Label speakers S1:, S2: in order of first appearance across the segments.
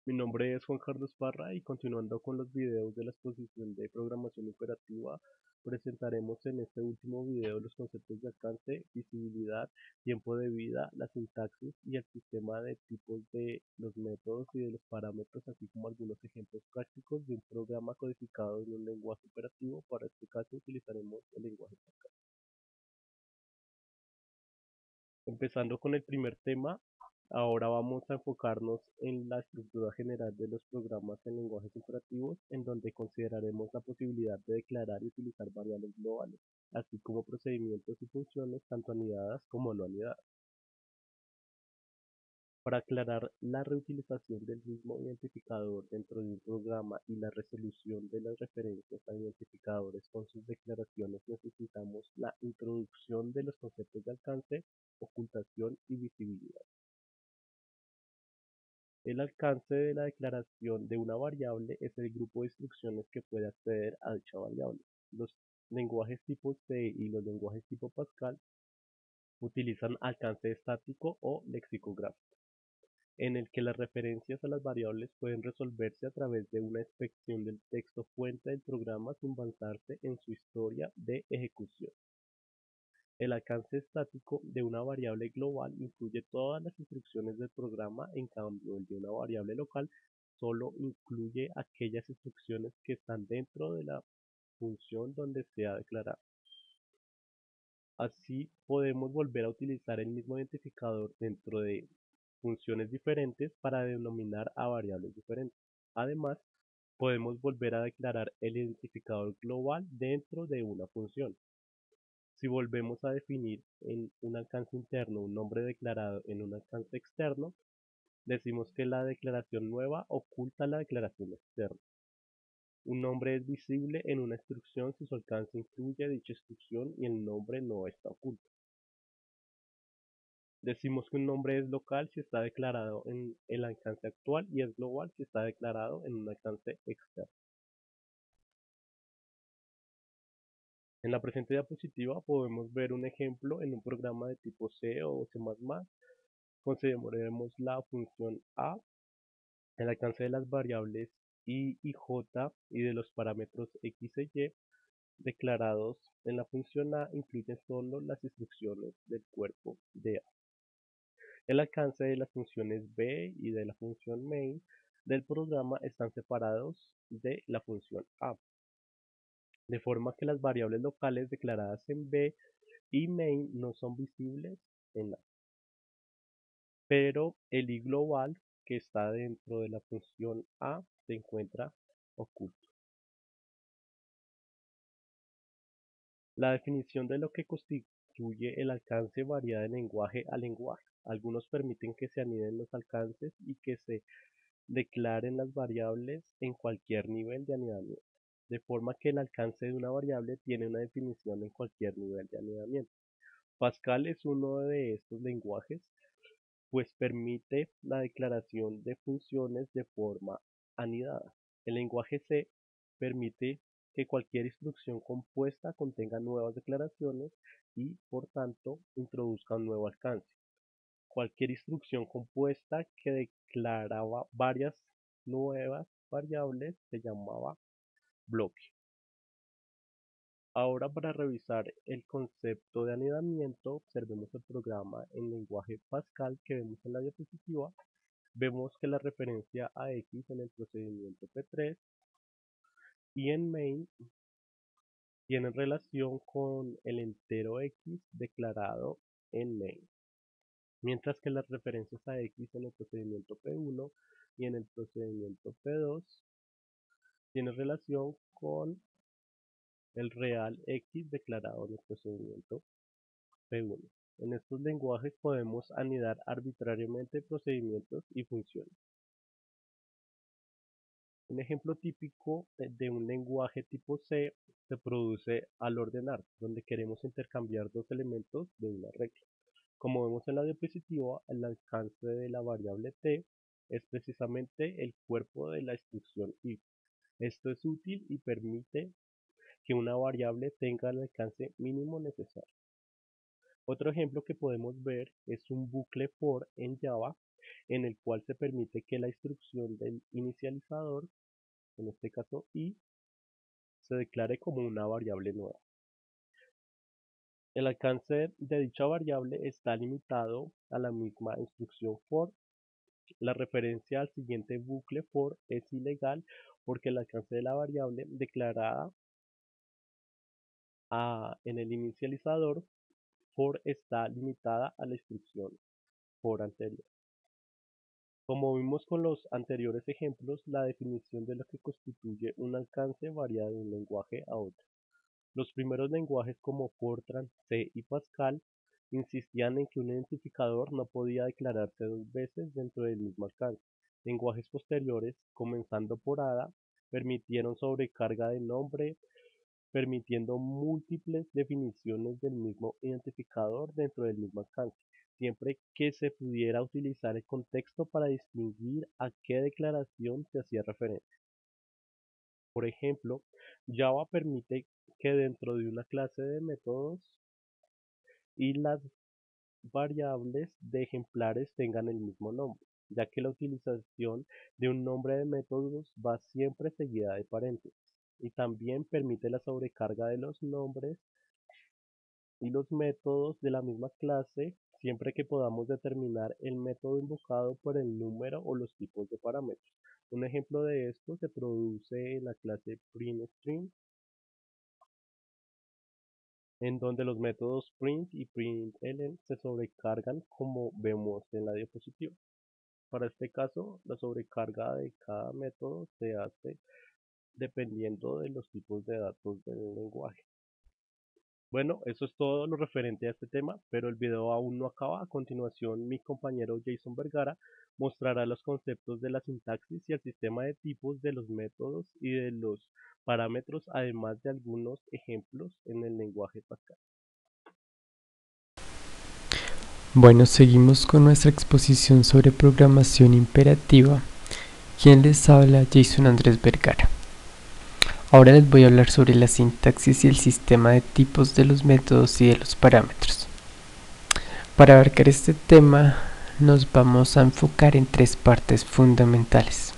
S1: Mi nombre es Juan Carlos Parra y continuando con los videos de la exposición de programación imperativa, presentaremos en este último video los conceptos de alcance, visibilidad, tiempo de vida, la sintaxis y el sistema de tipos de los métodos y de los parámetros, así como algunos ejemplos prácticos de un programa codificado en un lenguaje operativo. Para este caso utilizaremos el lenguaje Pascal. Empezando con el primer tema, ahora vamos a enfocarnos en la estructura general de los programas en lenguajes imperativos, en donde consideraremos la posibilidad de declarar y utilizar variables globales, así como procedimientos y funciones tanto anidadas como no anidadas. Para aclarar la reutilización del mismo identificador dentro de un programa y la resolución de las referencias a identificadores con sus declaraciones, necesitamos la introducción de los conceptos de alcance, ocultación y visibilidad. El alcance de la declaración de una variable es el grupo de instrucciones que puede acceder a dicha variable. Los lenguajes tipo C y los lenguajes tipo Pascal utilizan alcance estático o lexicográfico, en el que las referencias a las variables pueden resolverse a través de una inspección del texto fuente del programa sin basarse en su historia de ejecución. El alcance estático de una variable global incluye todas las instrucciones del programa, en cambio el de una variable local solo incluye aquellas instrucciones que están dentro de la función donde sea declarada. Así podemos volver a utilizar el mismo identificador dentro de funciones diferentes para denominar a variables diferentes. Además, podemos volver a declarar el identificador global dentro de una función. Si volvemos a definir en un alcance interno un nombre declarado en un alcance externo, decimos que la declaración nueva oculta la declaración externa. Un nombre es visible en una instrucción si su alcance incluye dicha instrucción y el nombre no está oculto. Decimos que un nombre es local si está declarado en el alcance actual y es global si está declarado en un alcance externo. En la presente diapositiva podemos ver un ejemplo en un programa de tipo C o C++. Consideremos la función A. El alcance de las variables I y J y de los parámetros X e Y declarados en la función A incluyen solo las instrucciones del cuerpo de A. El alcance de las funciones B y de la función main del programa están separados de la función A, de forma que las variables locales declaradas en B y main no son visibles en A, pero el I global que está dentro de la función A se encuentra oculto. La definición de lo que constituye el alcance varía de lenguaje a lenguaje. Algunos permiten que se aniden los alcances y que se declaren las variables en cualquier nivel de anidamiento, de forma que el alcance de una variable tiene una definición en cualquier nivel de anidamiento. Pascal es uno de estos lenguajes, pues permite la declaración de funciones de forma anidada. El lenguaje C permite que cualquier instrucción compuesta contenga nuevas declaraciones y, por tanto, introduzca un nuevo alcance. Cualquier instrucción compuesta que declaraba varias nuevas variables se llamaba bloque. Ahora, para revisar el concepto de anidamiento, observemos el programa en lenguaje Pascal que vemos en la diapositiva. Vemos que la referencia a x en el procedimiento P3 y en main tienen relación con el entero x declarado en main, mientras que las referencias a x en el procedimiento P1 y en el procedimiento P2 tienen relación con el real x declarado en el procedimiento P1. En estos lenguajes podemos anidar arbitrariamente procedimientos y funciones. Un ejemplo típico de un lenguaje tipo C se produce al ordenar, donde queremos intercambiar dos elementos de una regla. Como vemos en la diapositiva, el alcance de la variable t es precisamente el cuerpo de la instrucción if. Esto es útil y permite que una variable tenga el alcance mínimo necesario. Otro ejemplo que podemos ver es un bucle for en Java, en el cual se permite que la instrucción del inicializador, en este caso i, se declare como una variable nueva. El alcance de dicha variable está limitado a la misma instrucción for. La referencia al siguiente bucle for es ilegal porque el alcance de la variable declarada en el inicializador for está limitada a la instrucción for anterior. Como vimos con los anteriores ejemplos, la definición de lo que constituye un alcance varía de un lenguaje a otro. Los primeros lenguajes como Fortran, C y Pascal insistían en que un identificador no podía declararse dos veces dentro del mismo alcance. Lenguajes posteriores, comenzando por Ada, permitieron sobrecarga de nombre, permitiendo múltiples definiciones del mismo identificador dentro del mismo alcance, siempre que se pudiera utilizar el contexto para distinguir a qué declaración se hacía referencia. Por ejemplo, Java permite que dentro de una clase de métodos y las variables de ejemplares tengan el mismo nombre, ya que la utilización de un nombre de métodos va siempre seguida de paréntesis, y también permite la sobrecarga de los nombres y los métodos de la misma clase siempre que podamos determinar el método invocado por el número o los tipos de parámetros. Un ejemplo de esto se produce en la clase printString, en donde los métodos print y println se sobrecargan como vemos en la diapositiva. Para este caso, la sobrecarga de cada método se hace dependiendo de los tipos de datos del lenguaje. Bueno, eso es todo lo referente a este tema, pero el video aún no acaba. A continuación, mi compañero Jason Vergara mostrará los conceptos de la sintaxis y el sistema de tipos de los métodos y de los parámetros, además de algunos ejemplos en el lenguaje Pascal.
S2: Bueno, seguimos con nuestra exposición sobre programación imperativa. ¿Quién les habla? Jason Andrés Vergara. Ahora les voy a hablar sobre la sintaxis y el sistema de tipos de los métodos y de los parámetros. Para abarcar este tema nos vamos a enfocar en tres partes fundamentales.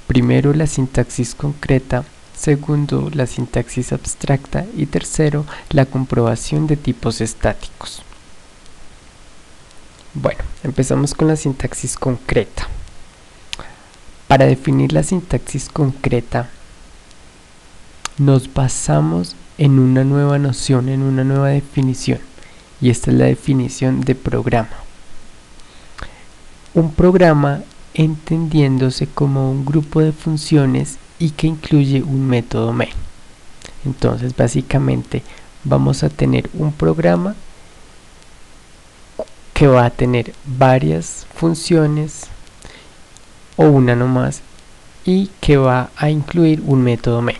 S2: Primero, la sintaxis concreta. Segundo, la sintaxis abstracta. Y tercero, la comprobación de tipos estáticos. Bueno, empezamos con la sintaxis concreta. Para definir la sintaxis concreta, nos basamos en una nueva noción, en una nueva definición, y esta es la definición de programa. Un programa entendiéndose como un grupo de funciones y que incluye un método main. Entonces, básicamente, vamos a tener un programa que va a tener varias funciones o una nomás y que va a incluir un método main.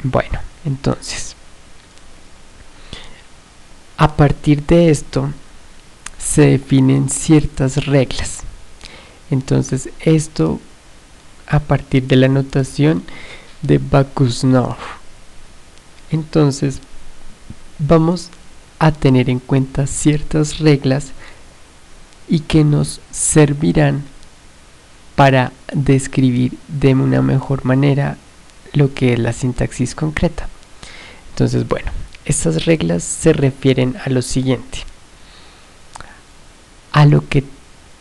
S2: Bueno, entonces, a partir de esto se definen ciertas reglas. Entonces, esto a partir de la notación de Backus-Naur. Entonces, vamos a tener en cuenta ciertas reglas y que nos servirán para describir de una mejor manera lo que es la sintaxis concreta. Entonces, bueno, estas reglas se refieren a lo siguiente: a lo que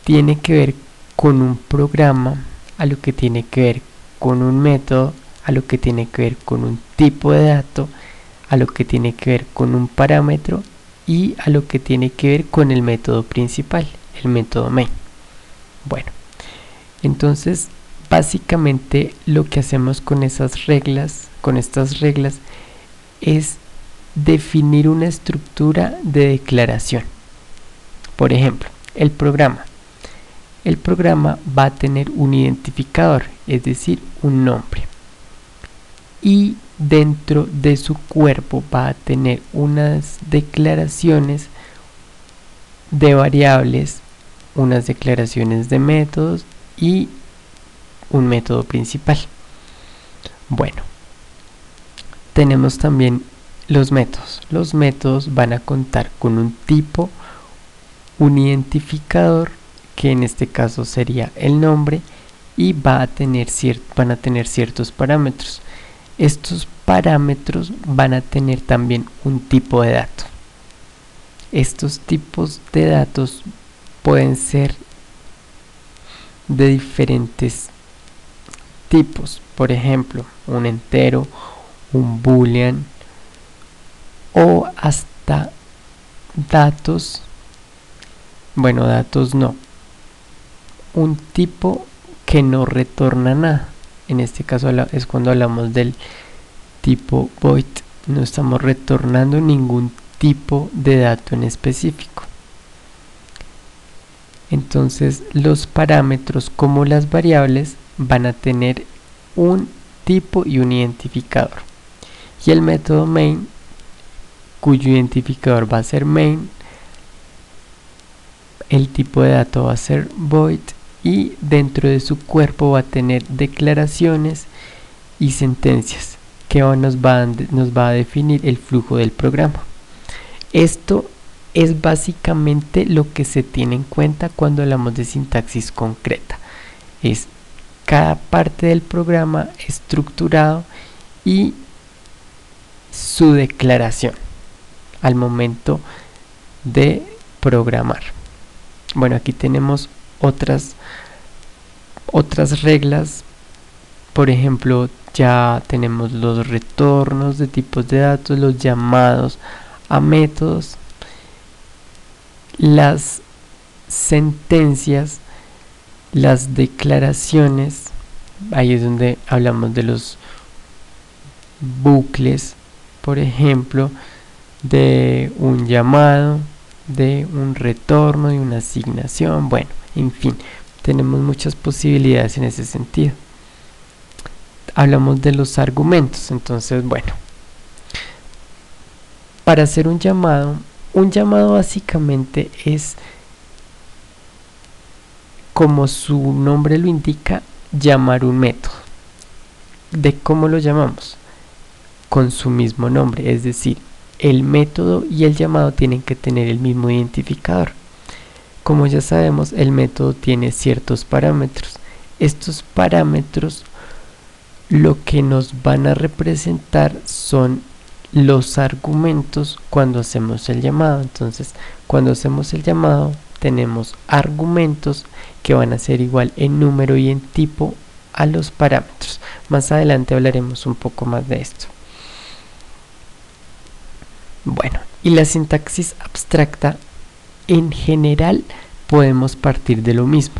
S2: tiene que ver con un programa, a lo que tiene que ver con un método, a lo que tiene que ver con un tipo de dato, a lo que tiene que ver con un parámetro y a lo que tiene que ver con el método principal, el método main. Bueno, entonces básicamente lo que hacemos con estas reglas es definir una estructura de declaración. Por ejemplo, el programa va a tener un identificador, es decir, un nombre, y dentro de su cuerpo va a tener unas declaraciones de variables, unas declaraciones de métodos y un método principal. Bueno, tenemos también los métodos. Los métodos van a contar con un tipo un identificador, que en este caso sería el nombre, y van a tener ciertos parámetros. Estos parámetros van a tener también un tipo de dato. Estos tipos de datos pueden ser de diferentes tipos, por ejemplo, un entero, un boolean o hasta datos, bueno, datos no, un tipo que no retorna nada. En este caso es cuando hablamos del tipo void, no estamos retornando ningún tipo de dato en específico. Entonces los parámetros como las variables van a tener un tipo y un identificador, y el método main, cuyo identificador va a ser main, el tipo de dato va a ser void, y dentro de su cuerpo va a tener declaraciones y sentencias que nos va a definir el flujo del programa. Esto es básicamente lo que se tiene en cuenta cuando hablamos de sintaxis concreta. Es cada parte del programa estructurado y su declaración al momento de programar. Bueno, aquí tenemos otras reglas. Por ejemplo, ya tenemos los retornos de tipos de datos, los llamados a métodos, las sentencias, las declaraciones. Ahí es donde hablamos de los bucles, por ejemplo, de un llamado, de un retorno, de una asignación. Bueno, en fin, tenemos muchas posibilidades en ese sentido. Hablamos de los argumentos. Entonces, bueno, para hacer un llamado básicamente es, como su nombre lo indica, llamar un método. ¿De cómo lo llamamos? Con su mismo nombre, es decir, el método y el llamado tienen que tener el mismo identificador. Como ya sabemos, el método tiene ciertos parámetros. Estos parámetros lo que nos van a representar son los argumentos cuando hacemos el llamado. Entonces, cuando hacemos el llamado, tenemos argumentos que van a ser igual en número y en tipo a los parámetros. Más adelante hablaremos un poco más de esto. Bueno, y la sintaxis abstracta, en general podemos partir de lo mismo,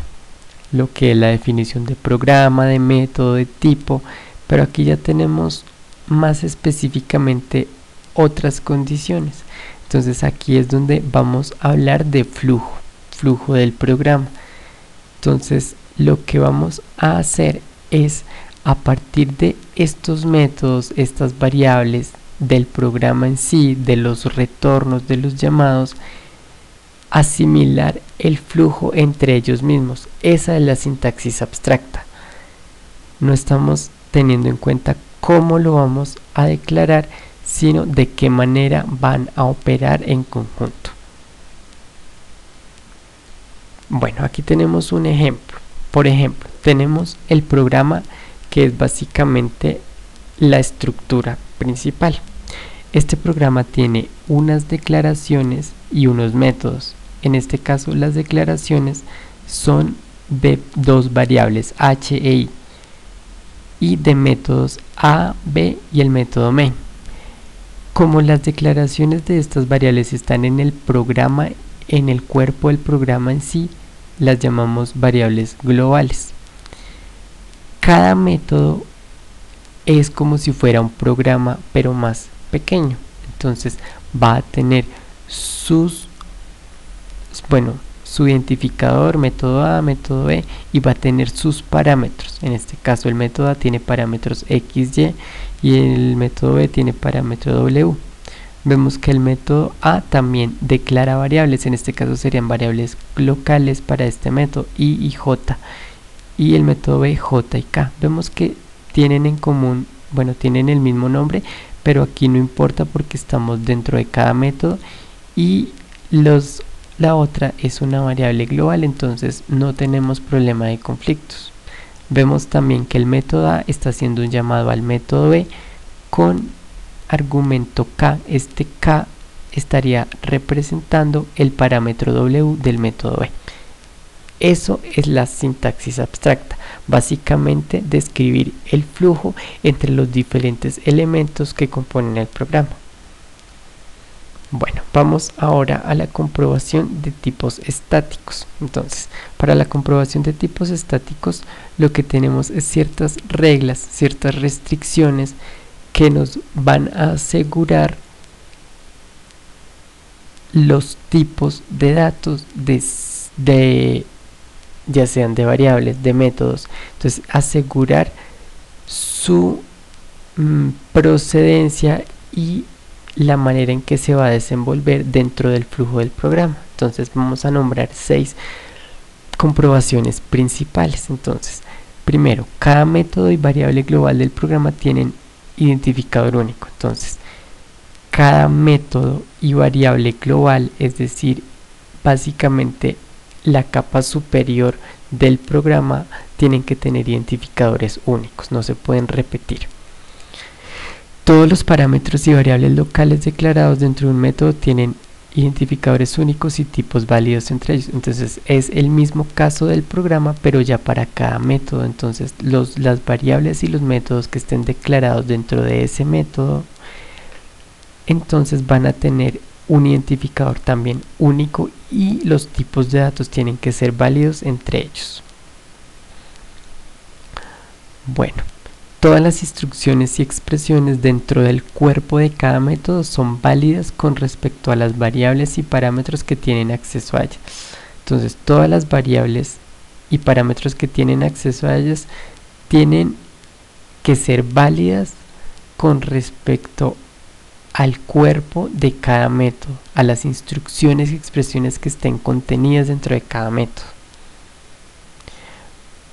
S2: lo que es la definición de programa, de método, de tipo, pero aquí ya tenemos más específicamente otras condiciones. Entonces aquí es donde vamos a hablar de flujo del programa. Entonces lo que vamos a hacer es, a partir de estos métodos, estas variables del programa en sí, de los retornos, de los llamados, asimilar el flujo entre ellos mismos. Esa es la sintaxis abstracta. No estamos teniendo en cuenta cómo lo vamos a declarar, sino de qué manera van a operar en conjunto. Bueno, aquí tenemos un ejemplo. Por ejemplo, tenemos el programa, que es básicamente la estructura principal. Este programa tiene unas declaraciones y unos métodos. En este caso, las declaraciones son de dos variables, h e i, y de métodos a, b y el método main. Como las declaraciones de estas variables están en el programa, en el cuerpo del programa en sí, las llamamos variables globales. Cada método es como si fuera un programa, pero más pequeño. Entonces va a tener su identificador, método A, método B, y va a tener sus parámetros. En este caso el método A tiene parámetros x, y el método B tiene parámetro w. Vemos que el método A también declara variables. En este caso serían variables locales para este método, i y j, y el método B, j y k. Vemos que tienen en común, tienen el mismo nombre, pero aquí no importa porque estamos dentro de cada método, y los la otra es una variable global, entonces no tenemos problema de conflictos. Vemos también que el método A está haciendo un llamado al método B con argumento K. Este K estaría representando el parámetro W del método B. Eso es la sintaxis abstracta, básicamente describir el flujo entre los diferentes elementos que componen el programa. Bueno, vamos ahora a la comprobación de tipos estáticos. Entonces, para la comprobación de tipos estáticos, lo que tenemos es ciertas reglas, ciertas restricciones que nos van a asegurar los tipos de datos ya sean de variables, de métodos. Entonces, asegurar su procedencia y la manera en que se va a desenvolver dentro del flujo del programa. Entonces vamos a nombrar 6 comprobaciones principales. Entonces, primero, cada método y variable global del programa tienen identificador único. Entonces, cada método y variable global, es decir, básicamente la capa superior del programa, tienen que tener identificadores únicos, no se pueden repetir. Todos los parámetros y variables locales declarados dentro de un método tienen identificadores únicos y tipos válidos entre ellos. Entonces es el mismo caso del programa, pero ya para cada método. Entonces las variables y los métodos que estén declarados dentro de ese método, entonces van a tener un identificador también único y los tipos de datos tienen que ser válidos entre ellos. Bueno, todas las instrucciones y expresiones dentro del cuerpo de cada método son válidas con respecto a las variables y parámetros que tienen acceso a ellas. Entonces, todas las variables y parámetros que tienen acceso a ellas tienen que ser válidas con respecto al cuerpo de cada método, a las instrucciones y expresiones que estén contenidas dentro de cada método.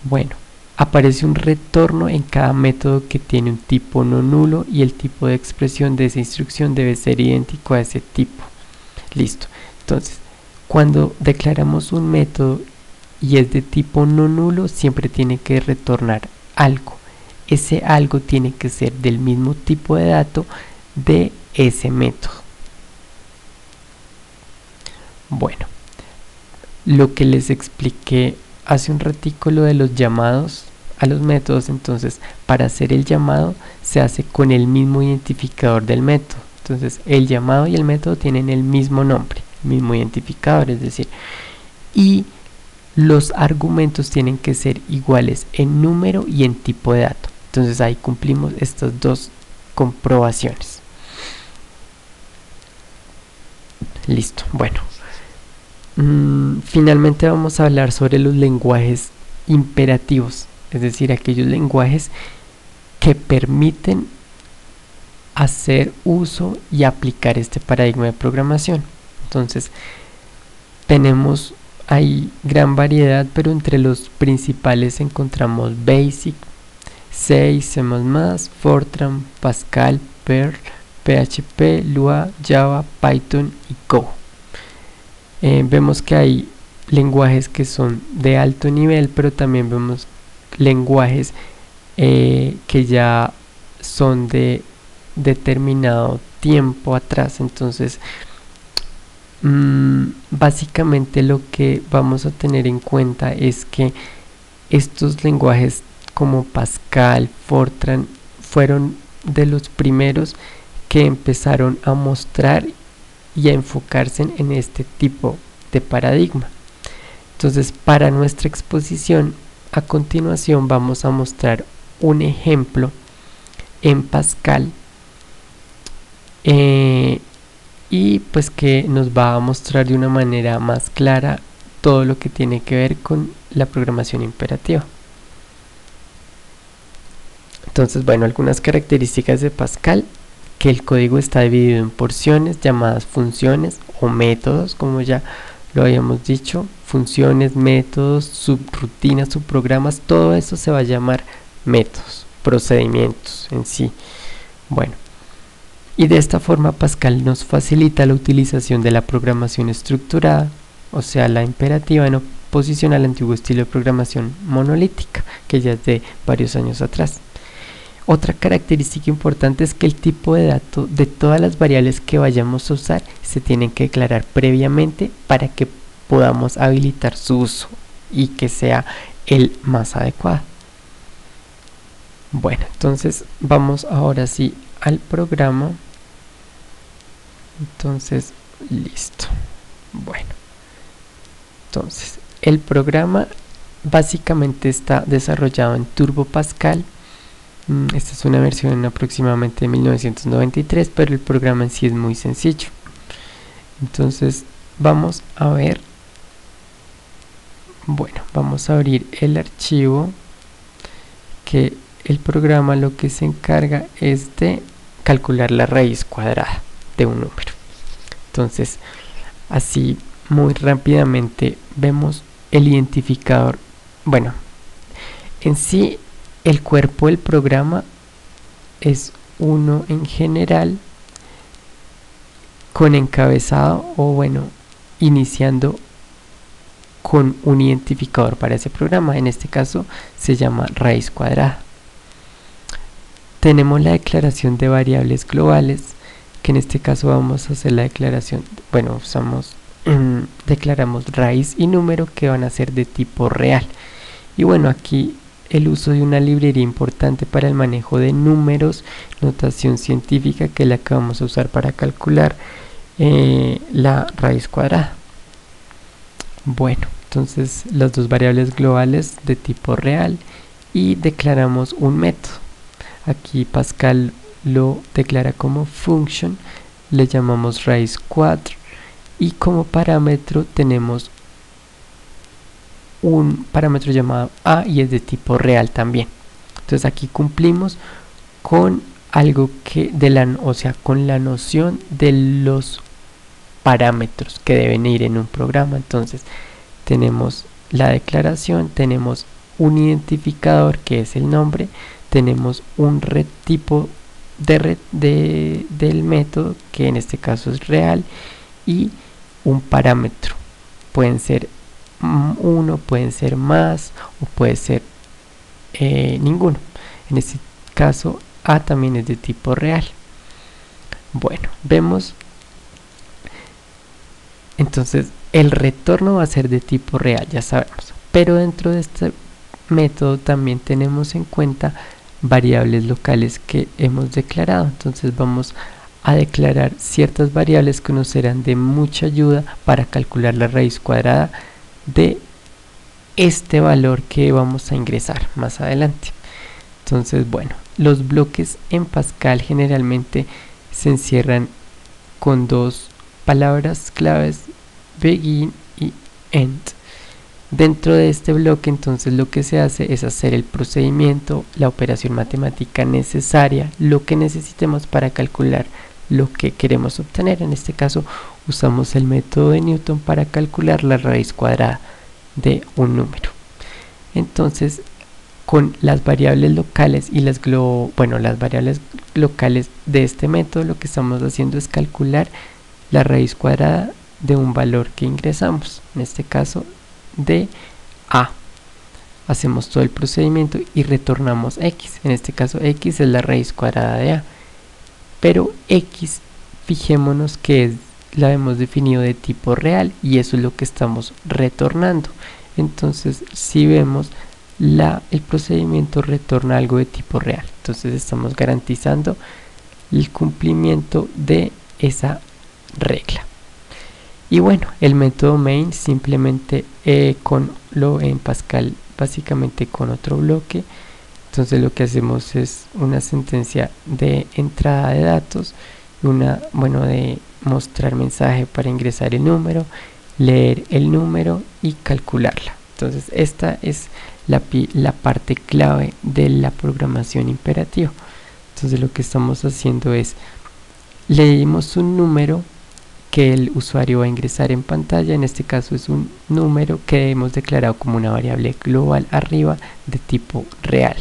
S2: Bueno, aparece un retorno en cada método que tiene un tipo no nulo y el tipo de expresión de esa instrucción debe ser idéntico a ese tipo. Listo. Entonces, cuando declaramos un método y es de tipo no nulo, siempre tiene que retornar algo. Ese algo tiene que ser del mismo tipo de dato de ese método. Bueno, lo que les expliqué hace un ratico, lo de los llamados a los métodos, entonces para hacer el llamado se hace con el mismo identificador del método. Entonces el llamado y el método tienen el mismo nombre, el mismo identificador, es decir, y los argumentos tienen que ser iguales en número y en tipo de dato. Entonces ahí cumplimos estas dos comprobaciones. Listo, bueno. Finalmente vamos a hablar sobre los lenguajes imperativos, es decir, aquellos lenguajes que permiten hacer uso y aplicar este paradigma de programación. Entonces, tenemos ahí gran variedad, pero entre los principales encontramos BASIC, C, C++, Fortran, Pascal, Perl, PHP, Lua, Java, Python y Go. Vemos que hay lenguajes que son de alto nivel, pero también vemos lenguajes que ya son de determinado tiempo atrás. Entonces, básicamente lo que vamos a tener en cuenta es que estos lenguajes como Pascal, Fortran, fueron de los primeros que empezaron a mostrar y a enfocarse en este tipo de paradigma. Entonces, para nuestra exposición, a continuación vamos a mostrar un ejemplo en Pascal y pues que nos va a mostrar de una manera más clara todo lo que tiene que ver con la programación imperativa. Entonces, bueno, algunas características de Pascal: que el código está dividido en porciones llamadas funciones o métodos, como ya lo habíamos dicho. Funciones, métodos, subrutinas, subprogramas, todo eso se va a llamar métodos, procedimientos en sí. Bueno, y de esta forma Pascal nos facilita la utilización de la programación estructurada o sea, la imperativa en oposición al antiguo estilo de programación monolítica, que ya es de varios años atrás. Otra característica importante es que el tipo de dato de todas las variables que vayamos a usar se tienen que declarar previamente para que podamos habilitar su uso y que sea el más adecuado. Bueno, entonces vamos ahora sí al programa. Entonces, listo. Bueno, entonces el programa básicamente está desarrollado en Turbo Pascal. Esta es una versión aproximadamente de 1993, pero el programa en sí es muy sencillo. Entonces vamos a ver. Bueno, vamos a abrir el archivo, que el programa lo que se encarga es de calcular la raíz cuadrada de un número. Entonces, así muy rápidamente vemos el identificador. Bueno, en sí el cuerpo del programa es uno en general con encabezado, o bueno, iniciando con un identificador para ese programa. En este caso se llama raíz cuadrada. Tenemos la declaración de variables globales, que en este caso vamos a hacer la declaración, bueno, declaramos raíz y número, que van a ser de tipo real. Y bueno, aquí el uso de una librería importante para el manejo de números, notación científica, que es la que vamos a usar para calcular la raíz cuadrada. Bueno, entonces las dos variables globales de tipo real, y declaramos un método. Aquí Pascal lo declara como function, le llamamos raíz cuadra, y como parámetro tenemos un parámetro llamado a, y es de tipo real también. Entonces aquí cumplimos con algo que con la noción de los parámetros que deben ir en un programa. Entonces tenemos la declaración, tenemos un identificador que es el nombre, tenemos un tipo del método, que en este caso es real, y un parámetro. Pueden ser uno, pueden ser más, o puede ser ninguno. En este caso a también es de tipo real. Bueno, vemos entonces el retorno va a ser de tipo real, ya sabemos, pero dentro de este método también tenemos en cuenta variables locales que hemos declarado. Entonces vamos a declarar ciertas variables que nos serán de mucha ayuda para calcular la raíz cuadrada de este valor que vamos a ingresar más adelante. Entonces, bueno, los bloques en Pascal generalmente se encierran con dos palabras claves, begin y end. Dentro de este bloque, entonces, lo que se hace es hacer el procedimiento, la operación matemática necesaria, lo que necesitemos para calcular lo que queremos obtener. En este caso usamos el método de Newton para calcular la raíz cuadrada de un número. Entonces, con las variables locales y las variables locales de este método, lo que estamos haciendo es calcular la raíz cuadrada de un valor que ingresamos, en este caso de a. Hacemos todo el procedimiento y retornamos x. En este caso x es la raíz cuadrada de a, pero x, fijémonos que la hemos definido de tipo real, y eso es lo que estamos retornando. Entonces, si vemos, el procedimiento retorna algo de tipo real. Entonces estamos garantizando el cumplimiento de esa regla. Y bueno, el método main simplemente en Pascal, básicamente con otro bloque. Entonces lo que hacemos es una sentencia de entrada de datos, de mostrar mensaje para ingresar el número, leer el número y calcularla. Entonces esta es la parte clave de la programación imperativa. Entonces lo que estamos haciendo es, leímos un número que el usuario va a ingresar en pantalla. En este caso es un número que hemos declarado como una variable global arriba de tipo real.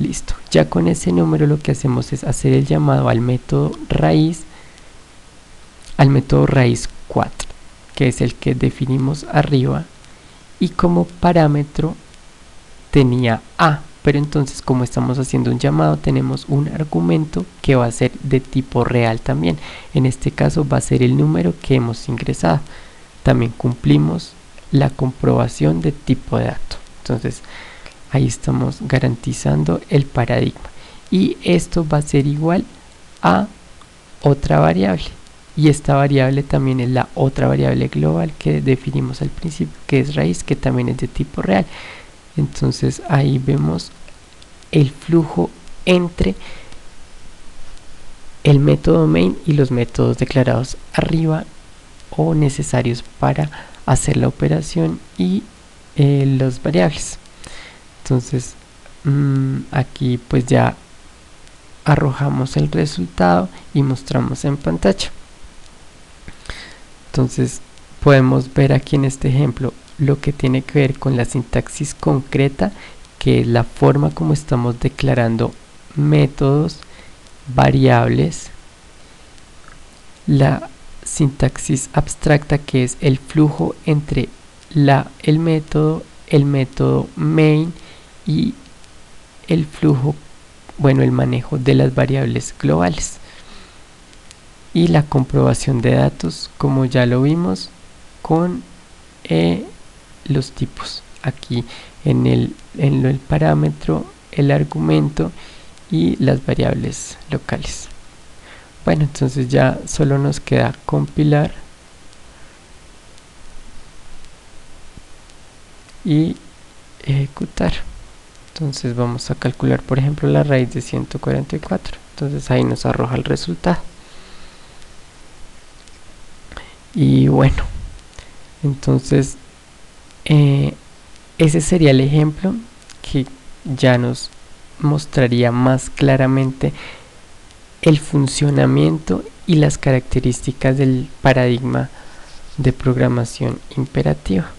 S2: Listo, ya con ese número lo que hacemos es hacer el llamado al método raíz 4, que es el que definimos arriba, y como parámetro tenía a, pero entonces como estamos haciendo un llamado tenemos un argumento que va a ser de tipo real también. En este caso va a ser el número que hemos ingresado. También cumplimos la comprobación de tipo de dato. Entonces ahí estamos garantizando el paradigma, y esto va a ser igual a otra variable, y esta variable también es la otra variable global que definimos al principio, que es raíz, que también es de tipo real. Entonces ahí vemos el flujo entre el método main y los métodos declarados arriba o necesarios para hacer la operación, y las variables. Entonces aquí pues ya arrojamos el resultado y mostramos en pantalla. Entonces podemos ver aquí en este ejemplo lo que tiene que ver con la sintaxis concreta, que es la forma como estamos declarando métodos, variables; la sintaxis abstracta, que es el flujo entre el método main, y el flujo, bueno, el manejo de las variables globales; y la comprobación de datos, como ya lo vimos con los tipos aquí en el parámetro, el argumento y las variables locales. Bueno, entonces ya solo nos queda compilar y ejecutar. Entonces vamos a calcular, por ejemplo, la raíz de 144. Entonces ahí nos arroja el resultado. Y bueno, entonces ese sería el ejemplo que ya nos mostraría más claramente el funcionamiento y las características del paradigma de programación imperativa.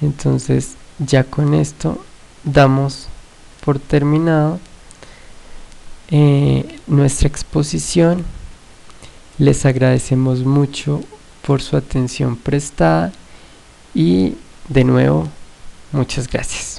S2: Entonces ya con esto damos por terminado nuestra exposición. Les agradecemos mucho por su atención prestada, y de nuevo muchas gracias.